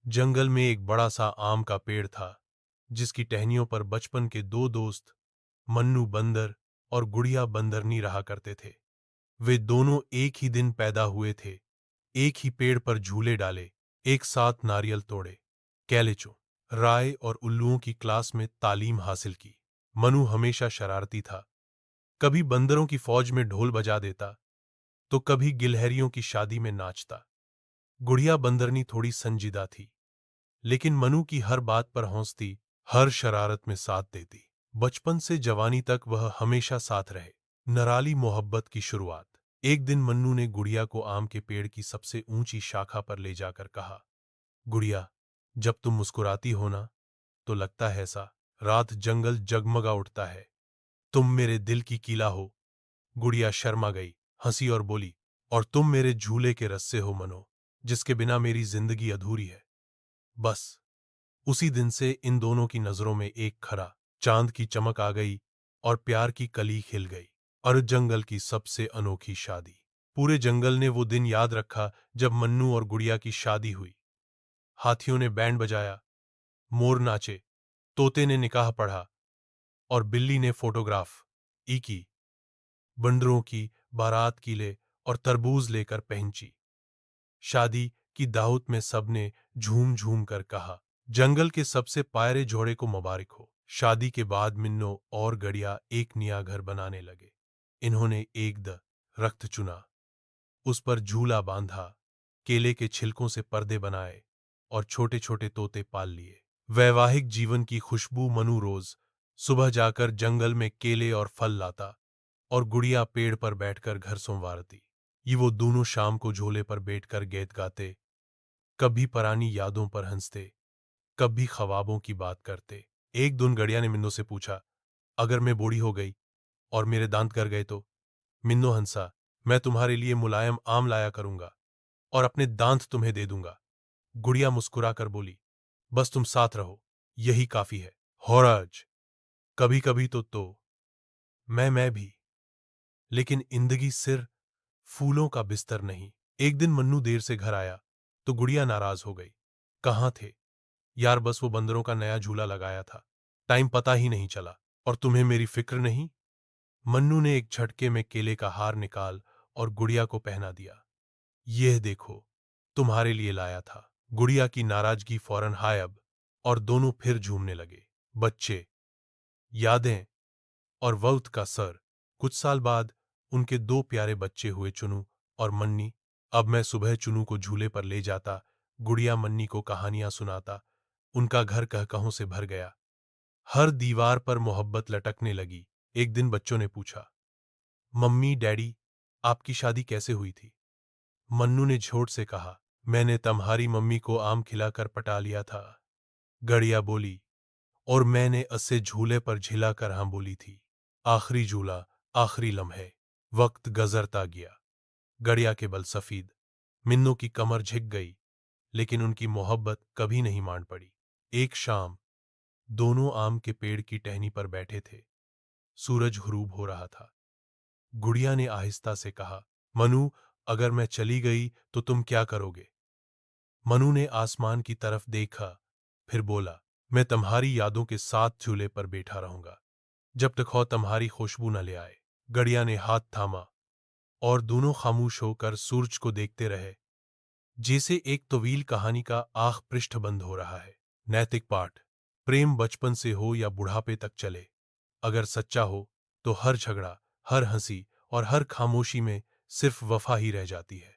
जंगल में एक बड़ा सा आम का पेड़ था जिसकी टहनियों पर बचपन के दो दोस्त मन्नू बंदर और गुड़िया बंदरनी रहा करते थे। वे दोनों एक ही दिन पैदा हुए थे, एक ही पेड़ पर झूले डाले, एक साथ नारियल तोड़े, कैलेचो राय और उल्लुओं की क्लास में तालीम हासिल की। मनु हमेशा शरारती था, कभी बंदरों की फौज में ढोल बजा देता तो कभी गिलहरियों की शादी में नाचता। गुड़िया बंदरनी थोड़ी संजीदा थी, लेकिन मनु की हर बात पर हंसती, हर शरारत में साथ देती। बचपन से जवानी तक वह हमेशा साथ रहे। नराली मोहब्बत की शुरुआत। एक दिन मन्नू ने गुड़िया को आम के पेड़ की सबसे ऊंची शाखा पर ले जाकर कहा, गुड़िया, जब तुम मुस्कुराती हो ना, तो लगता है सा रात जंगल जगमगा उठता है। तुम मेरे दिल की कीला हो। गुड़िया शर्मा गई, हंसी और बोली, और तुम मेरे झूले के रस्से हो मनो, जिसके बिना मेरी जिंदगी अधूरी है। बस उसी दिन से इन दोनों की नजरों में एक खरा चांद की चमक आ गई और प्यार की कली खिल गई। और जंगल की सबसे अनोखी शादी। पूरे जंगल ने वो दिन याद रखा जब मन्नू और गुड़िया की शादी हुई। हाथियों ने बैंड बजाया, मोर नाचे, तोते ने निकाह पढ़ा और बिल्ली ने फोटोग्राफ ई की। बंदरों की बारात कीले और तरबूज लेकर पहुंची। शादी की दावत में सबने झूम झूम कर कहा, जंगल के सबसे पायरे जोड़े को मुबारक हो। शादी के बाद मिन्नो और गड़िया एक नया घर बनाने लगे। इन्होंने एक रख्त चुना, उस पर झूला बांधा, केले के छिलकों से पर्दे बनाए और छोटे छोटे तोते पाल लिए। वैवाहिक जीवन की खुशबू। मनु रोज सुबह जाकर जंगल में केले और फल लाता और गुड़िया पेड़ पर बैठकर घर संवारती। ये वो दोनों शाम को झोले पर बैठकर गीत गाते, कभी पुरानी यादों पर हंसते, कभी ख्वाबों की बात करते। एक दिन गड़िया ने मिन्नो से पूछा, अगर मैं बूढ़ी हो गई और मेरे दांत गर गए तो? मिन्नो हंसा, मैं तुम्हारे लिए मुलायम आम लाया करूंगा और अपने दांत तुम्हें दे दूंगा। गुड़िया मुस्कुराकर बोली, बस तुम साथ रहो, यही काफी है। होराज, कभी कभी तो मैं भी, लेकिन जिंदगी सिर फूलों का बिस्तर नहीं। एक दिन मन्नू देर से घर आया तो गुड़िया नाराज हो गई। कहाँ थे यार? बस वो बंदरों का नया झूला लगाया था, टाइम पता ही नहीं चला। और तुम्हें मेरी फिक्र नहीं? मन्नू ने एक झटके में केले का हार निकाल और गुड़िया को पहना दिया। यह देखो, तुम्हारे लिए लाया था। गुड़िया की नाराजगी फौरन गायब और दोनों फिर झूमने लगे। बच्चे, यादें और वक्त का सर। कुछ साल बाद उनके दो प्यारे बच्चे हुए, चुनू और मन्नी। अब मैं सुबह चुनू को झूले पर ले जाता, गुड़िया मन्नी को कहानियां सुनाता। उनका घर कहकहों से भर गया, हर दीवार पर मोहब्बत लटकने लगी। एक दिन बच्चों ने पूछा, मम्मी डैडी, आपकी शादी कैसे हुई थी? मन्नू ने झोट से कहा, मैंने तुम्हारी मम्मी को आम खिलाकर पटा लिया था। गड़िया बोली, और मैंने अस्से झूले पर झिलाकर हाँ बोली थी। आखिरी झूला, आखिरी लम्हे। वक्त गुजरता गया। गड़िया के बल सफेद, मिन्नो की कमर झिक गई, लेकिन उनकी मोहब्बत कभी नहीं मान पड़ी। एक शाम दोनों आम के पेड़ की टहनी पर बैठे थे। सूरज गुरूब हो रहा था। गुड़िया ने आहिस्ता से कहा, मनु, अगर मैं चली गई तो तुम क्या करोगे? मनु ने आसमान की तरफ देखा, फिर बोला, मैं तुम्हारी यादों के साथ झूले पर बैठा रहूंगा, जब तक हो तुम्हारी खुशबू न ले आए। गड़िया ने हाथ थामा और दोनों खामोश होकर सूरज को देखते रहे, जैसे एक तवील कहानी का आख पृष्ठ बंद हो रहा है। नैतिक पाठ। प्रेम बचपन से हो या बुढ़ापे तक चले, अगर सच्चा हो तो हर झगड़ा, हर हंसी और हर खामोशी में सिर्फ वफा ही रह जाती है।